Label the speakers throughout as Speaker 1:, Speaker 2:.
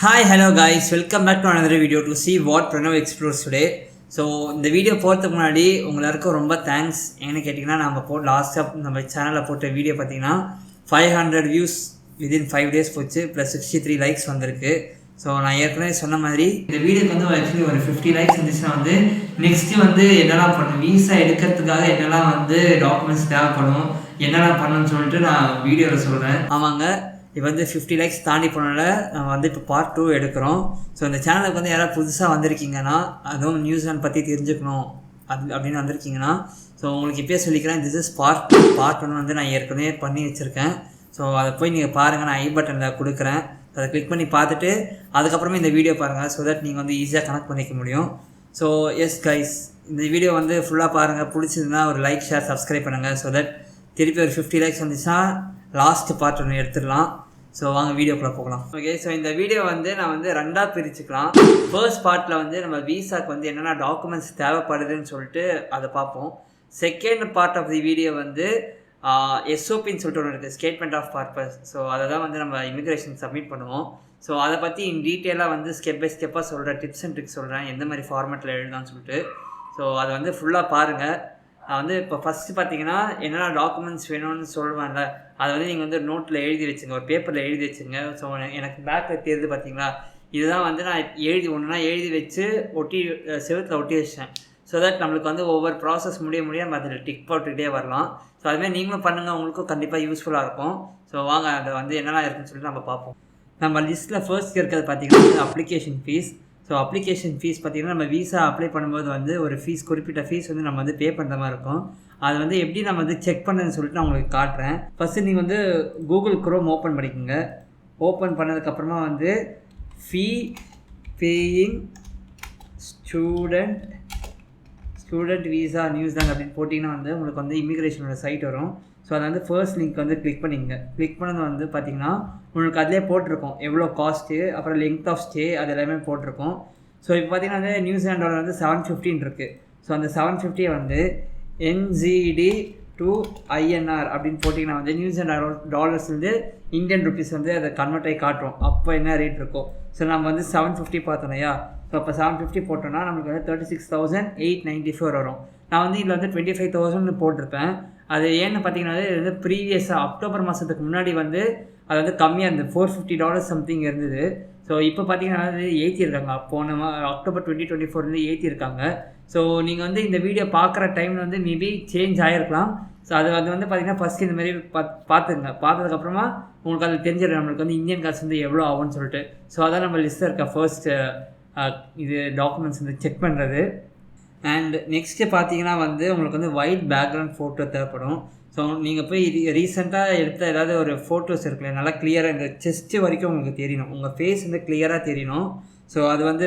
Speaker 1: Hi, hello guys, welcome back to another video to see what Pranav explores today. So இந்த video போகிறதுக்கு முன்னாடி உங்களுக்கு ரொம்ப thanks. ஏன்னு கேட்டிங்கன்னா லாஸ்ட்டாக நம்ம சேனலில் போட்ட வீடியோ பார்த்தீங்கன்னா 500 வியூஸ் விதின் 5 days போச்சு, ப்ளஸ் 63 லைக்ஸ் வந்திருக்கு. ஸோ நான் ஏற்கனவே சொன்ன மாதிரி இந்த வீடியோக்கு வந்து ஆக்சுவலி ஒரு 50 லைக்ஸ் வந்துச்சுன்னா வந்து நெக்ஸ்ட்டு வந்து என்னெல்லாம் பண்ணணும், வீசா எடுக்கிறதுக்காக என்னெல்லாம் வந்து டாக்குமெண்ட்ஸ் தேவைப்படும், என்னெல்லாம் பண்ணணும்னு சொல்லிட்டு நான் வீடியோவில் சொல்கிறேன். ஆமாங்க, இப்போ வந்து 50 லைக்ஸ் தாண்டி போனால நம்ம வந்து இப்போ பார்ட் 2 எடுக்கிறோம். ஸோ இந்த சேனலுக்கு வந்து யாராவது புதுசாக வந்திருக்கீங்கன்னா, அதுவும் நியூசிலாந்து பற்றி தெரிஞ்சுக்கணும் அப்படின்னு வந்திருக்கீங்கன்னா, ஸோ உங்களுக்கு இப்போயே சொல்லிக்கிறேன், திஸ் இஸ் பார்ட் 1 வந்து நான் ஏற்கனவே பண்ணி வச்சுருக்கேன். ஸோ அதை போய் நீங்கள் பாருங்கள், நான் ஐ பட்டனில் கொடுக்குறேன், அதை கிளிக் பண்ணி பார்த்துட்டு அதுக்கப்புறமே இந்த வீடியோ பாருங்கள். ஸோ தட் நீங்கள் வந்து ஈஸியாக கனெக்ட் பண்ணிக்க முடியும். ஸோ எஸ் கைஸ், இந்த வீடியோ வந்து ஃபுல்லாக பாருங்கள், பிடிச்சதுன்னா ஒரு லைக், ஷேர், சப்ஸ்கிரைப் பண்ணுங்கள். ஸோ தட் திருப்பி ஒரு 50 லைக்ஸ் வந்துச்சுன்னா லாஸ்ட் பார்ட் 1 எடுத்துடலாம். ஸோ வாங்க வீடியோக்குள்ளே போகலாம். ஓகே, ஸோ இந்த வீடியோ வந்து நான் வந்து 2ஆக பிரிச்சுக்கலாம். ஃபர்ஸ்ட் பார்ட்டில் வந்து நம்ம வீசாக்கு வந்து என்னென்ன டாக்குமெண்ட்ஸ் தேவைப்படுதுன்னு சொல்லிட்டு அதை பார்ப்போம். Second part of the video வந்து எஸ்ஓபின்னு சொல்லிட்டு ஒன்று இருக்குது, ஸ்டேட்மெண்ட் ஆஃப் பர்பஸ். ஸோ அதை தான் வந்து நம்ம இமிக்ரேஷன் சப்மிட் பண்ணுவோம். ஸோ அதை பற்றி இன் டீட்டெயிலாக வந்து ஸ்டெப் பை ஸ்டெப்பாக சொல்கிறேன், டிப்ஸ் அண்ட் ட்ரிக்ஸ் சொல்கிறேன், எந்த மாதிரி ஃபார்மேட்டில் எழுதான்னு சொல்லிட்டு. ஸோ அதை வந்து ஃபுல்லாக பாருங்கள். நான் வந்து இப்போ ஃபஸ்ட்டு பார்த்தீங்கன்னா என்னென்ன டாக்குமெண்ட்ஸ் வேணும்னு சொல்லுவேன்ல, அதை வந்து நீங்கள் வந்து நோட்டில் எழுதி வச்சுங்க, ஒரு பேப்பரில் எழுதி வச்சுங்க. ஸோ எனக்கு பேக்கில் தெரியுது பார்த்தீங்களா, இதுதான் வந்து நான் எழுதி வச்சு செவுத்தில் ஒட்டி வச்சேன். ஸோ தட் நம்மளுக்கு வந்து ஒவ்வொரு ப்ராசஸ் முடிய நம்ம அதில் டிக் போட்டுக்கிட்டே வரலாம். ஸோ அதுமாதிரி நீங்களும் பண்ணுங்கள், உங்களுக்கும் கண்டிப்பாக யூஸ்ஃபுல்லாக இருக்கும். ஸோ வாங்க அதை வந்து என்னெல்லாம் இருக்குன்னு சொல்லிட்டு நம்ம பார்ப்போம். நம்ம லிஸ்ட்டில் ஃபர்ஸ்ட் இருக்கிறது பார்த்திங்கன்னா application fees. So application fees பார்த்திங்கன்னா நம்ம வீசா அப்ளை பண்ணும்போது வந்து ஒரு ஃபீஸ், குறிப்பிட்ட ஃபீஸ் வந்து நம்ம வந்து பே பண்ணுற மாதிரி இருக்கும். அது வந்து எப்படி நம்ம வந்து செக் பண்ணுறதுன்னு சொல்லிட்டு நான் உங்களுக்கு காட்டுறேன். ஃபஸ்ட்டு நீங்கள் வந்து கூகுள் குரோம் ஓப்பன் பண்ணிக்கோங்க. ஓப்பன் பண்ணதுக்கப்புறமா வந்து ஃபீ பேயிங் ஸ்டூடெண்ட் வீசா நியூசிலாந்து அப்படின்னு போட்டிங்கன்னா வந்து உங்களுக்கு வந்து இமிக்ரேஷனோட சைட் வரும். ஸோ அதை வந்து ஃபர்ஸ்ட் லிங்க் வந்து கிளிக் பண்ணிங்க. கிளிக் பண்ணது வந்து பார்த்திங்கன்னா உங்களுக்கு அதிலே போட்டிருக்கோம் எவ்வளோ காஸ்ட்டு, அப்புறம் லெங்த் ஆஃப் ஸ்டே, அது எல்லாமே போட்டிருக்கோம். ஸோ இப்போ பார்த்திங்கன்னா வந்து நியூசிலாந்து டாலர் வந்து 715 இருக்குது. ஸோ அந்த 750 வந்து NZD to INR அப்படின்னு போட்டிங்கன்னா வந்து நியூசிலாந்து டாலர்ஸ் வந்து இந்தியன் ருபீஸ் வந்து அதை கன்வெர்ட் ஆகி காட்டுறோம், அப்போ என்ன ரேட் இருக்கும். ஸோ நம்ம வந்து 750 பார்த்தோம் இல்லையா, ஸோ அப்போ 750 போட்டோன்னா நமக்கு வந்து 36,894 வரும். நான் வந்து இதில் வந்து 25,000 போட்டிருப்பேன். அது ஏன்னு பார்த்தீங்கன்னா இது வந்து ப்ரீவியஸாக அக்டோபர் மாதத்துக்கு முன்னாடி வந்து அது வந்து கம்மியாக இருந்தது, $450 சம்திங் இருந்தது. ஸோ இப்போ பார்த்தீங்கன்னா அது ஏற்றிருக்காங்க, போன அக்டோபர் 2024 வந்து ஏற்றிருக்காங்க. ஸோ நீங்கள் வந்து இந்த வீடியோ பார்க்குற டைமில் வந்து மேபி சேஞ்ச் ஆகிருக்கலாம். ஸோ அது வந்து பார்த்திங்கன்னா ஃபஸ்ட்டு இந்த மாதிரி பார்த்துங்க. பார்த்ததுக்கப்புறமா உங்களுக்கு அது தெரிஞ்சிடும் நம்மளுக்கு வந்து இந்தியன் காசு வந்து எவ்வளோ ஆகும்னு சொல்லிட்டு. ஸோ அதான் நம்ம லிஸ்ட்டில் இருக்க ஃபர்ஸ்ட் இது டாக்குமெண்ட்ஸ் வந்து செக் பண்ணுறது. அண்ட் நெக்ஸ்ட்டு பார்த்தீங்கன்னா வந்து உங்களுக்கு வந்து ஒயிட் பேக்ரவுண்ட் ஃபோட்டோ தேவைப்படும். ஸோ நீங்கள் போய் ரீசெண்டாக எடுத்த ஏதாவது ஒரு ஃபோட்டோஸ் இருக்குல்ல, நல்லா கிளியராக இந்த செஸ்ட்டு வரைக்கும் உங்களுக்கு தெரியணும், உங்கள் ஃபேஸ் வந்து கிளியராக தெரியணும். ஸோ அது வந்து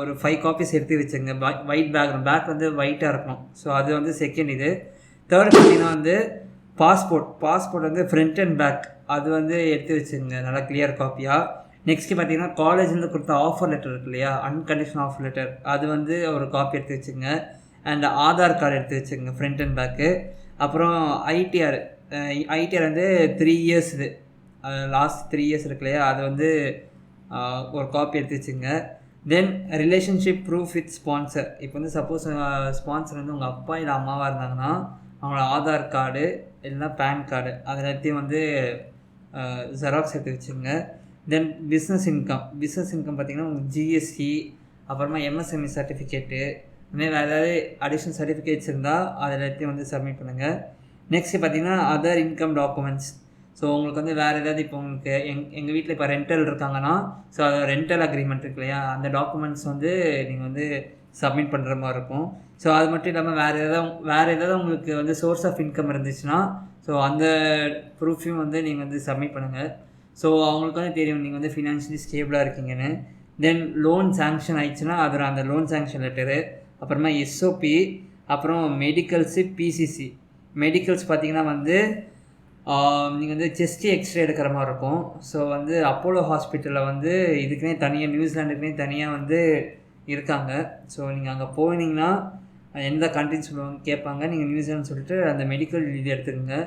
Speaker 1: ஒரு 5 காப்பீஸ் எடுத்து வச்சுங்க. ஒயிட் பேக் வந்து ஒயிட்டாக இருக்கணும். ஸோ அது வந்து செகண்ட். இது தேர்ட் பார்த்தீங்கன்னா வந்து பாஸ்போர்ட் வந்து ஃப்ரண்ட் அண்ட் பேக் அது வந்து எடுத்து வச்சுங்க, நல்லா கிளியர் காப்பியாக. நெக்ஸ்ட்டு பார்த்தீங்கன்னா காலேஜ்லேருந்து கொடுத்த ஆஃபர் லெட்டர் இருக்கு இல்லையா, அன்கண்டிஷனல் ஆஃபர் லெட்டர், அது வந்து ஒரு காப்பி எடுத்து வச்சுங்க. அண்ட் ஆதார் கார்டு எடுத்து வச்சுங்க ஃப்ரண்ட் அண்ட் பேக்கு. அப்புறம் ஐடிஆர் வந்து 3 இயர்ஸ், இது லாஸ்ட் 3 இயர்ஸ் இருக்கு இல்லையா, அது வந்து ஒரு காப்பி எடுத்து வச்சுங்க. தென் ரிலேஷன்ஷிப் ப்ரூஃப் வித் ஸ்பான்சர். இப்போ வந்து சப்போஸ் ஸ்பான்சர் வந்து உங்கள் அப்பா இல்லை அம்மாவாக இருந்தாங்கன்னா அவங்களோட ஆதார் கார்டு இல்லைன்னா பேன் கார்டு அது எல்லாத்தையும் வந்து ஜெராக்ஸ் எடுத்து வச்சுங்க. தென் பிஸ்னஸ் இன்கம் பார்த்திங்கன்னா உங்களுக்கு ஜிஎஸ்டி, அப்புறமா எம்எஸ்எம்இ சர்டிஃபிகேட்டு, இதுமாதிரி வேறு ஏதாவது அடிஷ்னல் சர்டிஃபிகேட்ஸ் இருந்தால் அது எல்லாத்தையும் வந்து சப்மிட் பண்ணுங்கள். நெக்ஸ்ட்டு பார்த்திங்கன்னா அதர் இன்கம் டாக்குமெண்ட்ஸ். ஸோ உங்களுக்கு வந்து வேறு ஏதாவது இப்போ உங்களுக்கு எங்கள் வீட்டில் இப்போ ரெண்டல் இருக்காங்கன்னா, ஸோ அது ரெண்டல் அக்ரிமெண்ட் இருக்கு இல்லையா, அந்த டாக்குமெண்ட்ஸ் வந்து நீங்கள் வந்து சப்மிட் பண்ணுற மாதிரி இருக்கும். ஸோ அது மட்டும் இல்லாமல் வேறு ஏதாவது உங்களுக்கு வந்து சோர்ஸ் ஆஃப் இன்கம் இருந்துச்சுன்னா ஸோ அந்த ப்ரூஃபையும் வந்து நீங்கள் வந்து சப்மிட் பண்ணுங்கள். ஸோ அவங்களுக்கு வந்து தெரியும் நீங்கள் வந்து ஃபினான்ஷியலி ஸ்டேபிளாக இருக்கீங்கன்னு. தென் லோன் சேங்ஷன் ஆயிடுச்சுன்னா அந்த லோன் சேங்ஷன் லெட்டரு, அப்புறமா எஸ்ஓபி, அப்புறம் மெடிக்கல்ஸு, பிசிசி. மெடிக்கல்ஸ் பார்த்திங்கன்னா வந்து நீங்கள் வந்து செஸ்ட் எக்ஸ்ரே எடுக்கிற மாதிரி இருக்கும். ஸோ வந்து அப்போலோ ஹாஸ்பிட்டலில் வந்து இதுக்குனே தனியாக, நியூசிலாண்டுக்குனே தனியாக வந்து இருக்காங்க. ஸோ நீங்கள் அங்கே போனீங்கன்னா எந்த கண்ட்ரின்னு சொல்லுவாங்க கேட்பாங்க, நீங்கள் நியூசிலாந்து சொல்லிட்டு அந்த மெடிக்கல் இது எடுத்துக்கோங்க.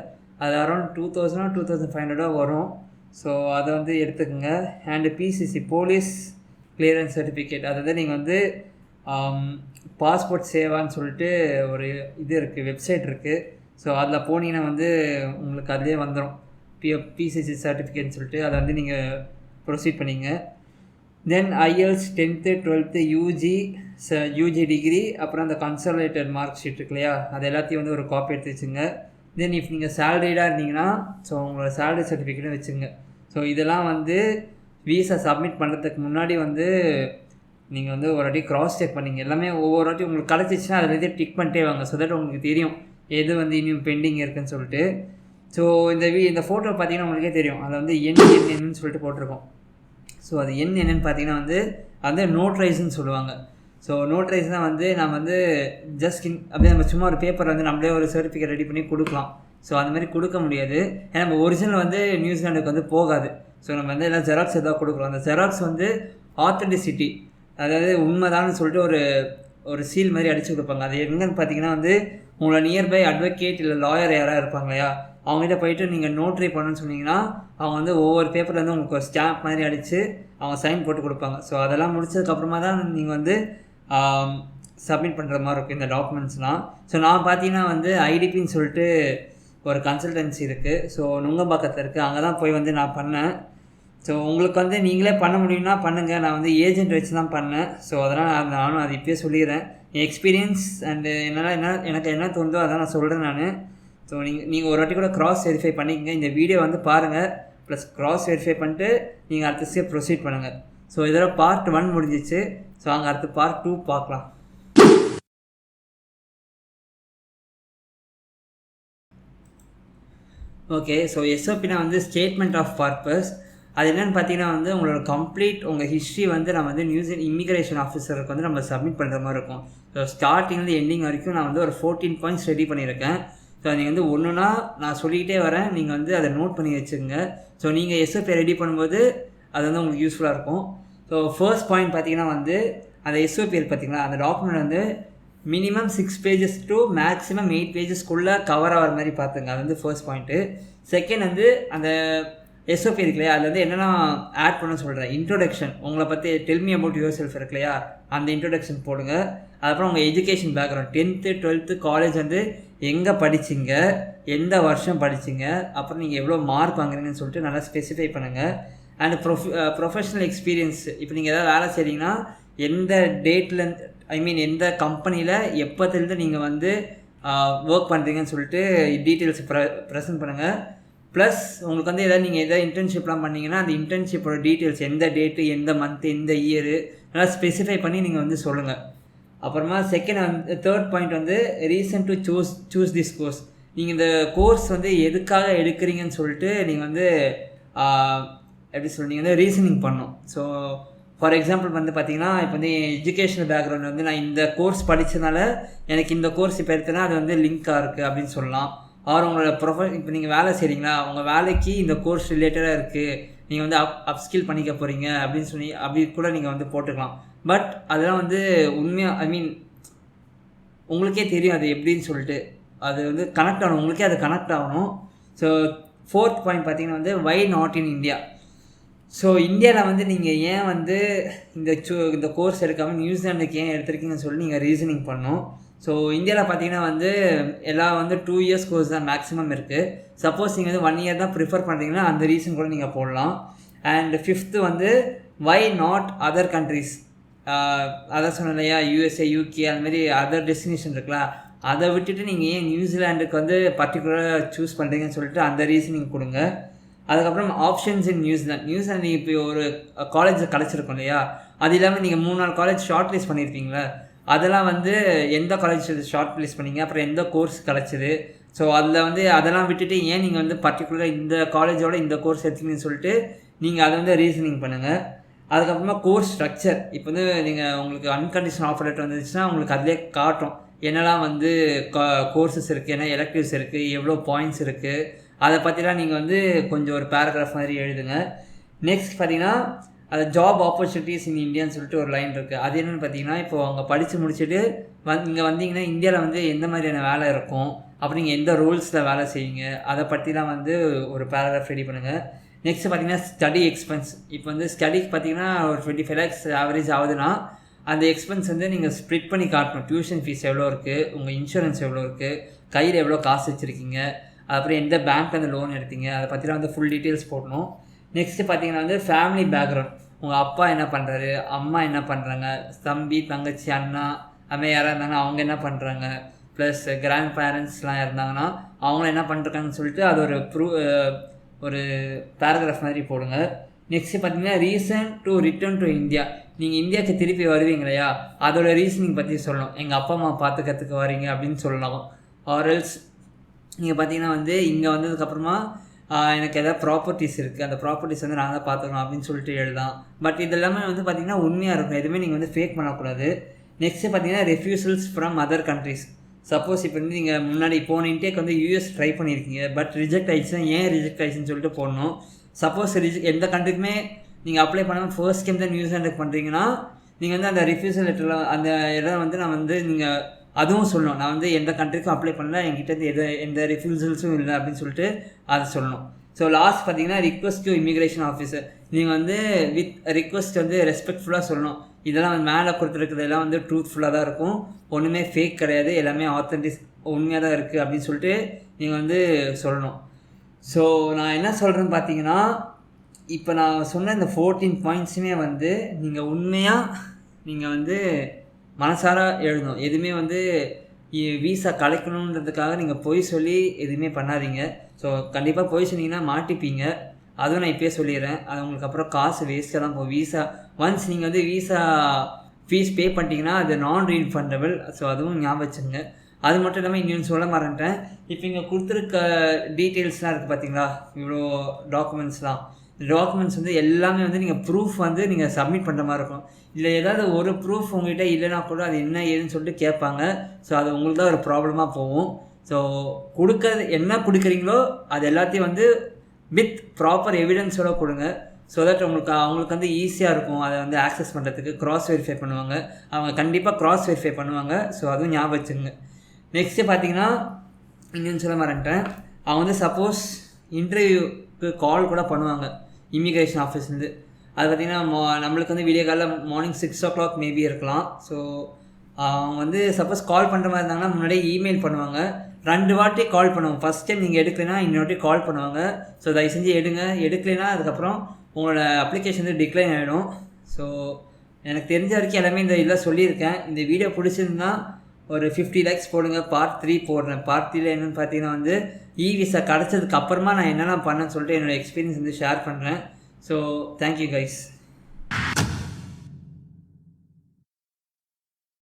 Speaker 1: அது அரௌண்ட் 2000 2500 வரும். ஸோ அதை வந்து எடுத்துக்கோங்க. And PCC police clearance certificate, அதாவது நீங்கள் வந்து பாஸ்போர்ட் சேவான்னு சொல்லிட்டு ஒரு இது இருக்குது, வெப்சைட் இருக்குது. ஸோ அதில் போனீங்கன்னா வந்து உங்களுக்கு அதிலே வந்துடும் பிசிசி சர்டிஃபிகேட்னு சொல்லிட்டு, அதை வந்து நீங்கள் ப்ரொசீட் பண்ணிங்க. தென் ஐஎல்ஸ் 10th 12th யூஜி டிகிரி, அப்புறம் அந்த கன்சல்டேட்டட் மார்க் ஷீட் இருக்கு இல்லையா, அது எல்லாத்தையும் வந்து ஒரு காப்பி எடுத்து வச்சுங்க. தென் இஃப் நீங்கள் சேலரிடாக இருந்தீங்கன்னா ஸோ உங்களோட சேலரி சர்டிஃபிகேட்டும் வச்சுங்க. ஸோ இதெல்லாம் வந்து வீசா சப்மிட் பண்ணுறதுக்கு முன்னாடி வந்து நீங்கள் வந்து ஒரு வாட்டி க்ராஸ் செக் பண்ணிங்க. எல்லாமே ஒவ்வொரு வாட்டி உங்களுக்கு கிடச்சிச்சின்னா அதில் வந்து டிக் பண்ணிட்டே வாங்க. ஸோ தட் உங்களுக்கு தெரியும் எது வந்து இன்னும் பெண்டிங் இருக்குதுன்னு சொல்லிட்டு. ஸோ இந்த ஃபோட்டோ பார்த்தீங்கன்னா உங்களுக்கே தெரியும், அதில் வந்து என்னன்னு சொல்லிட்டு போட்டிருக்கோம். ஸோ அது என்னென்னு பார்த்தீங்கன்னா வந்து அது நோட்ரைஸ்ன்னு சொல்லுவாங்க. ஸோ நோட்ரைஸ்னால் வந்து நம்ம வந்து ஜஸ்ட் அப்படியே நம்ம சும்மா ஒரு பேப்பரில் வந்து நம்மளே ஒரு சர்டிஃபிகேட் ரெடி பண்ணி கொடுக்கலாம். ஸோ அந்த மாதிரி கொடுக்க முடியாது, ஏன்னா நம்ம ஒரிஜினல் வந்து நியூசிலாண்டுக்கு வந்து போகாது. ஸோ நம்ம வந்து எல்லாம் ஜெராக்ஸ் எதாவது கொடுக்குறோம். அந்த ஜெராக்ஸ் வந்து ஆத்தென்டிசிட்டி, அதாவது உண்மைதான்னு சொல்லிட்டு ஒரு சீல் மாதிரி அடித்து கொடுப்பாங்க. அது எங்கன்னு பார்த்தீங்கன்னா வந்து உங்களோட நியர்பை அட்வொகேட் இல்லை லாயர் யாராக இருப்பாங்க இல்லையா, அவங்ககிட்ட போயிட்டு நீங்கள் நோட்ரி பண்ணணும்னு சொன்னீங்கன்னா அவங்க வந்து ஒவ்வொரு பேப்பர்லேருந்து உங்களுக்கு ஒரு ஸ்டாம்ப் மாதிரி அடித்து அவங்க சைன் போட்டு கொடுப்பாங்க. ஸோ அதெல்லாம் முடிச்சதுக்கப்புறமா தான் நீங்கள் வந்து சப்மிட் பண்ணுற மாதிரி இருக்கும் இந்த டாக்குமெண்ட்ஸ்லாம். ஸோ நான் பார்த்தீங்கன்னா வந்து ஐடிபின்னு சொல்லிட்டு ஒரு கன்சல்டன்சி இருக்குது. ஸோ நுங்கம்பாக்கத்தில் இருக்குது, அங்கே தான் போய் வந்து நான் பண்ணேன். ஸோ உங்களுக்கு வந்து நீங்களே பண்ண முடியும்னா பண்ணுங்கள். நான் வந்து ஏஜென்ட் வச்சு தான் பண்ணேன். ஸோ அதெல்லாம் நானும் அது இப்போயே சொல்லிடுறேன், என் எக்ஸ்பீரியன்ஸ் அண்டு எனக்கு என்ன தோணுதோ அதான் நான் சொல்கிறேன் நான். ஸோ நீங்கள் ஒரு வாட்டி கூட க்ராஸ் வெரிஃபை பண்ணிக்கங்க. இந்த வீடியோ வந்து பாருங்கள், ப்ளஸ் க்ராஸ் வெரிஃபை பண்ணிட்டு நீங்கள் அடுத்த ஸ்டெப் ப்ரொசீட் பண்ணுங்கள். ஸோ இதோட பார்ட் 1 முடிஞ்சிச்சு. ஸோ அங்கே அடுத்து பார்ட் 2 பார்க்கலாம். ஓகே, ஸோ எஸ்ஓபினா வந்து ஸ்டேட்மெண்ட் ஆஃப் பர்பஸ். அது என்னென்னு பார்த்தீங்கன்னா வந்து உங்களோட உங்கள் ஹிஸ்ட்ரி வந்து நம்ம வந்து நியூசிலாண்ட் இமிக்ரேஷன் ஆஃபீஸருக்கு வந்து நம்ம சப்மிட் பண்ணுற மாதிரி இருக்கும். ஸோ ஸ்டார்டிங்லேருந்து எண்டிங் வரைக்கும் நான் வந்து ஒரு 14 பாயிண்ட்ஸ் ரெடி பண்ணியிருக்கேன். ஸோ நீங்கள் வந்து ஒன்றுனா நான் சொல்லிக்கிட்டே வரேன், நீங்கள் வந்து அதை நோட் பண்ணி வச்சுங்க. ஸோ நீங்கள் எஸ்ஓபி ரெடி பண்ணும்போது அது வந்து உங்களுக்கு யூஸ்ஃபுல்லாக இருக்கும். ஸோ ஃபர்ஸ்ட் பாயிண்ட் பார்த்தீங்கன்னா வந்து அந்த எஸ்ஓபி பார்த்தீங்கன்னா அந்த டாக்குமெண்ட் வந்து மினிமம் 6 pages to மேக்ஸிமம் 8 pagesக்குள்ளே கவர் ஆகிற மாதிரி பார்த்துங்க. அது வந்து ஃபர்ஸ்ட் பாயிண்ட்டு. செகண்ட் வந்து அந்த எஸ்ஓபி இருக்கு இல்லையா, அதில் வந்து என்னென்னா ஆட் பண்ண சொல்கிறேன். இன்ட்ரோடக்ஷன், உங்களை பற்றி tell me about your self இருக்கு இல்லையா, அந்த இன்ட்ரோடக்ஷன் போடுங்க. அதுக்கப்புறம் உங்கள் education background 10th 12th college வந்து எங்கே படிச்சிங்க, எந்த வருஷம் படிச்சிங்க, அப்புறம் நீங்கள் எவ்வளோ மார்க் வாங்குறீங்கன்னு சொல்லிட்டு நல்லா ஸ்பெசிஃபை பண்ணுங்கள். அண்ட் ப்ரொஃபஷனல் எக்ஸ்பீரியன்ஸ், இப்போ நீங்கள் எதாவது வேலை செய்கிறீங்கன்னா எந்த டேட்லேருந்து எந்த கம்பெனியில் எப்போத்துலேருந்து நீங்கள் வந்து ஒர்க் பண்ணுறீங்கன்னு சொல்லிட்டு டீட்டெயில்ஸ் ப்ரெசென்ட் பண்ணுங்கள். ப்ளஸ் உங்களுக்கு வந்து நீங்கள் எதாவது இன்டர்ன்ஷிப்லாம் பண்ணிங்கன்னா அந்த இன்டர்ன்ஷிப்போட டீட்டெயில்ஸ், எந்த டேட்டு, எந்த மந்த்து, எந்த இயரு, நல்லா ஸ்பெசிஃபை பண்ணி நீங்கள் வந்து சொல்லுங்கள். அப்புறமா தேர்ட் பாயிண்ட் வந்து reason to choose this course. நீங்கள் இந்த கோர்ஸ் வந்து எதுக்காக எடுக்கிறீங்கன்னு சொல்லிட்டு நீங்கள் வந்து எப்படி சொல்கிறீங்க வந்து ரீசனிங் பண்ணணும். ஸோ ஃபார் எக்ஸாம்பிள் வந்து பார்த்தீங்கன்னா இப்போ வந்து எஜுகேஷனல் பேக்ரவுண்ட் வந்து நான் இந்த கோர்ஸ் படித்தனால எனக்கு இந்த கோர்ஸ் இப்போ எடுத்தேன்னா அது வந்து லிங்காக இருக்குது அப்படின்னு சொல்லலாம். ஆர் உங்களோட இப்போ நீங்கள் வேலை செய்கிறீங்களா, உங்கள் வேலைக்கு இந்த கோர்ஸ் ரிலேட்டடாக இருக்குது, நீங்கள் வந்து அப்ஸ்கில் பண்ணிக்க போகிறீங்க அப்படின்னு சொல்லி அப்படி கூட நீங்கள் வந்து போட்டுக்கலாம். பட் அதெல்லாம் வந்து உண்மையாக உங்களுக்கே தெரியும் அது எப்படின்னு சொல்லிட்டு, அது வந்து கனெக்ட் ஆகணும், உங்களுக்கே அது கனெக்ட் ஆகணும். ஸோ ஃபோர்த் பாயிண்ட் பார்த்தீங்கன்னா வந்து why not in India. So இந்தியாவில் வந்து நீங்கள் ஏன் வந்து இந்த கோர்ஸ் எடுக்காமல் நியூசிலாண்டுக்கு ஏன் எடுத்துருக்கீங்கன்னு சொல்லி நீங்கள் ரீசனிங் பண்ணணும். ஸோ இந்தியாவில் பார்த்தீங்கன்னா வந்து எல்லாம் வந்து 2 years கோர்ஸ் தான் மேக்ஸிமம் இருக்குது. சப்போஸ் நீங்கள் வந்து 1 year தான் ப்ரிஃபர் பண்ணுறீங்கன்னா அந்த ரீசன் கூட நீங்கள் போடலாம். அண்ட் ஃபிஃப்த்து வந்து வை நாட் அதர் கண்ட்ரிஸ். அதான் சொன்னேன் இல்லையா, USA UK அதுமாரி அதர் டெஸ்டினேஷன் இருக்குல்ல, அதை விட்டுட்டு நீங்கள் ஏன் நியூசிலாண்டுக்கு வந்து பர்டிகுலராக சூஸ் பண்ணுறீங்கன்னு சொல்லிட்டு அந்த ரீசனிங் கொடுங்க. அதுக்கப்புறம் ஆப்ஷன்ஸ் இன் நியூசிலாந்து நீங்கள் இப்போ ஒரு காலேஜில் கிடச்சிருக்கோம் இல்லையா, அது இல்லாமல் நீங்கள் 3-4 காலேஜ் ஷார்ட் லிஸ்ட் பண்ணியிருப்பீங்களா, அதெல்லாம் வந்து எந்த காலேஜ் ஷார்ட் லிஸ்ட் பண்ணீங்க, அப்புறம் எந்த கோர்ஸ் கிடச்சிது. ஸோ அதில் வந்து அதெல்லாம் விட்டுட்டு ஏன் நீங்கள் வந்து பர்டிகுலராக இந்த காலேஜோட இந்த கோர்ஸ் எடுத்தீங்கன்னு சொல்லிட்டு நீங்கள் அதை வந்து ரீசனிங் பண்ணுங்கள். அதுக்கப்புறமா கோர்ஸ் ஸ்ட்ரக்சர், இப்போ வந்து நீங்கள் உங்களுக்கு அன்கண்டிஷனல் ஆஃபர் லெட்டர் வந்துச்சுன்னா உங்களுக்கு அதிலே காட்டும் என்னெல்லாம் வந்து கோர்சஸ் இருக்குது, என்ன எலக்டிவ்ஸ் இருக்குது, எவ்வளோ பாயிண்ட்ஸ் இருக்குது, அதை பற்றிலாம் நீங்கள் வந்து கொஞ்சம் ஒரு பேராகிராஃப் மாதிரி எழுதுங்க. நெக்ஸ்ட் பார்த்தீங்கன்னா அது ஜாப் ஆப்பர்ச்சுனிட்டிஸ் இன் இந்தியான்னு சொல்லிட்டு ஒரு லைன் இருக்குது. அது என்னென்னு பார்த்தீங்கன்னா இப்போது அங்கே படித்து முடிச்சுட்டு இங்கே வந்தீங்கன்னா இந்தியாவில் வந்து எந்த மாதிரியான வேலை இருக்கும், அப்புறம் நீங்கள் எந்த ரோல்ஸில் வேலை செய்வீங்க, அதை பற்றிலாம் வந்து ஒரு பேராகிராஃப் ரெடி பண்ணுங்கள். நெக்ஸ்ட் பார்த்தீங்கன்னா ஸ்டடி எக்ஸ்பென்ஸ். இப்போ வந்து ஸ்டடிக்கு பார்த்தீங்கன்னா ஒரு 25 lakhs ஆவரேஜ் ஆகுதுன்னா அந்த எக்ஸ்பென்ஸ் வந்து நீங்கள் ஸ்ப்ளிட் பண்ணி காட்டணும். டியூஷன் ஃபீஸ் எவ்வளோ இருக்குது, உங்கள் இன்சூரன்ஸ் எவ்வளோ இருக்குது, கையில் எவ்வளோ காசு வச்சுருக்கீங்க, அப்புறம் எந்த பேங்க்கில் அந்த லோன் எடுத்தீங்க, அதை பற்றிலாம் வந்து ஃபுல் டீட்டெயில்ஸ் போடணும். நெக்ஸ்ட்டு பார்த்தீங்கன்னா வந்து ஃபேமிலி பேக்ரவுண்ட். உங்கள் அப்பா என்ன பண்ணுறாரு, அம்மா என்ன பண்ணுறாங்க, தம்பி தங்கச்சி அண்ணா அதுமாதிரி யாராக இருந்தாங்கன்னா அவங்க என்ன பண்ணுறாங்க, ப்ளஸ் கிராண்ட் பேரண்ட்ஸ்லாம் இருந்தாங்கன்னா அவங்கள என்ன பண்ணுறாங்கன்னு சொல்லிட்டு அது ஒரு பேராகிராஃப் மாதிரி போடுங்க. நெக்ஸ்ட்டு பார்த்தீங்கன்னா reason to return to India. நீங்கள் இந்தியாவுக்கு திருப்பி வருவீங்க இல்லையா, அதோட ரீசனிங் பற்றி சொல்லணும். எங்கள் அப்பா அம்மா பார்த்துக்கிறதுக்கு வரீங்க அப்படின்னு சொல்லலாம். ஆர்எல்ஸ் நீங்கள் பார்த்தீங்கன்னா வந்து இங்கே வந்ததுக்கப்புறமா எனக்கு எதாவது ப்ராப்பர்ட்டிஸ் இருக்குது, அந்த ப்ராப்பர்ட்டிஸ் வந்து நான் தான் பார்த்துக்கணும் அப்படின்னு சொல்லிட்டு எழுதலாம். பட் இது எல்லாமே வந்து பார்த்திங்கன்னா உண்மையாக இருக்கும், எதுவுமே நீங்கள் வந்து ஃபேக் பண்ணக்கூடாது. நெக்ஸ்ட்டு பார்த்தீங்கன்னா ரெஃப்யூசல்ஸ் ஃப்ரம் அதர் கண்ட்ரிஸ். சப்போஸ் இப்போ வந்து நீங்கள் முன்னாடி போன இன்டேக் வந்து யூஎஸ் ட்ரை பண்ணியிருக்கீங்க, பட் ரிஜெக்ட் ஆகிடுச்சுன்னா ஏன் ரிஜெக்ட் ஆகிடுச்சுன்னு சொல்லிட்டு போடணும். சப்போஸ் எந்த கண்ட்ரிக்குமே நீங்கள் அப்ளை பண்ணாமல் ஃபர்ஸ்ட் டைம் தான் நியூசிலாண்டுக்கு பண்ணுறீங்கன்னா நீங்கள் வந்து அந்த ரிஃப்யூசல் லெட்டரில் அந்த இடம் வந்து நான் வந்து நீங்கள் அதுவும் சொல்லணும். நான் வந்து எந்த கண்ட்ரிக்கும் அப்ளை பண்ணல, என்கிட்ட எந்த ரிஃப்யூசல்ஸும் இல்லை அப்படின்னு சொல்லிட்டு அதை சொல்லணும். ஸோ லாஸ்ட் பார்த்தீங்கன்னா ரிக்வெஸ்ட் டு இமிக்ரேஷன் ஆஃபீஸர். நீங்கள் வந்து வித் ரிக்வெஸ்ட் வந்து ரெஸ்பெக்ட்ஃபுல்லாக சொல்லணும். இதெல்லாம் வந்து மேலே கொடுத்துருக்கிறதெல்லாம் வந்து ட்ரூத்ஃபுல்லாக தான் இருக்கும், ஒன்றுமே ஃபேக் கிடையாது, எல்லாமே ஆத்தென்டிக் உண்மையாக தான் இருக்குது அப்படின்னு சொல்லிட்டு நீங்கள் வந்து சொல்லணும். ஸோ நான் என்ன சொல்கிறேன்னு பார்த்தீங்கன்னா, இப்போ நான் சொன்ன இந்த 14 பாயிண்ட்ஸுமே வந்து நீங்கள் உண்மையாக நீங்கள் வந்து மனசார எழுதணும். எதுவுமே வந்து வீசா கலைக்கணுன்றதுக்காக நீங்கள் பொய் சொல்லி எதுவுமே பண்ணாதீங்க. ஸோ கண்டிப்பாக பொய் சொன்னீங்கன்னா மாட்டிப்பீங்க. அதுவும் நான் இப்போயே சொல்லிடுறேன். அது உங்களுக்கு அப்புறம் காசு வேஸ்ட்டாக தான் போகும். வீசா ஒன்ஸ் நீங்கள் வந்து வீசா ஃபீஸ் பே பண்ணிட்டீங்கன்னா அது நான் ரீஃபண்டபிள். ஸோ அதுவும் ஞாபகம் வச்சுங்க. அது மட்டும் இல்லாமல் இன்னொன்று சொல்ல மறந்துட்டேன். இப்போ இங்கே கொடுத்துருக்க டீட்டெயில்ஸ்லாம் இருக்குது பார்த்தீங்களா, இவ்வளோ டாக்குமெண்ட்ஸ் வந்து எல்லாமே வந்து நீங்கள் ப்ரூஃப் வந்து நீங்கள் சப்மிட் பண்ணுற மாதிரி இருக்கும். இல்லை ஏதாவது ஒரு ப்ரூஃப் உங்கள்கிட்ட இல்லைனா கூட அது என்ன ஏதுன்னு சொல்லிட்டு கேட்பாங்க. ஸோ அது உங்களுக்கு தான் ஒரு ப்ராப்ளமாக போகும். ஸோ என்ன கொடுக்குறீங்களோ அது எல்லாத்தையும் வந்து வித் ப்ராப்பர் எவிடன்ஸோட கொடுங்க. ஸோ தட் அவங்களுக்கு வந்து ஈஸியாக இருக்கும் அதை வந்து ஆக்சஸ் பண்ணுறதுக்கு. க்ராஸ் வெரிஃபை பண்ணுவாங்க, அவங்க கண்டிப்பாக க்ராஸ் வெரிஃபை பண்ணுவாங்க. ஸோ அதுவும் ஞாபகம் வச்சுங்க. நெக்ஸ்ட்டு பார்த்தீங்கன்னா இன்னொன்று சொல்ல மாட்டேன், அவங்க வந்து சப்போஸ் இன்டர்வியூக்கு கால் கூட பண்ணுவாங்க இமிக்ரேஷன் ஆஃபீஸ்லேருந்து. அது பார்த்திங்கன்னா நம்மளுக்கு வந்து வீடியோ காலில் மார்னிங் 6 o'clock மேபி இருக்கலாம். ஸோ அவங்க வந்து சப்போஸ் கால் பண்ணுற மாதிரி இருந்தாங்கன்னா முன்னாடியே இமெயில் பண்ணுவாங்க. 2 வாட்டி கால் பண்ணுவாங்க. ஃபஸ்ட் டைம் நீங்கள் எடுக்கலைன்னா இன்னொரு வாட்டி கால் பண்ணுவாங்க. ஸோ தயவு செஞ்சு எடுக்கலைன்னா அதுக்கப்புறம் உங்களோட அப்ளிகேஷன் வந்து டிக்ளைன் ஆகிடும். ஸோ எனக்கு தெரிஞ்ச வரைக்கும் எல்லாமே இந்த இதெல்லாம் சொல்லியிருக்கேன். இந்த வீடியோ பிடிச்சிருந்தா ஒரு 50 lakhs போடுங்க. பார்ட் 3 போடுறேன். பார்ட் 3 என்னென்னு பார்த்தீங்கன்னா வந்து விசா கிடச்சதுக்கு அப்புறமா நான் என்னென்ன பண்ணேன்னு சொல்லிட்டு என்னோடய எக்ஸ்பீரியன்ஸ் வந்து ஷேர் பண்ணுறேன். So thank you guys.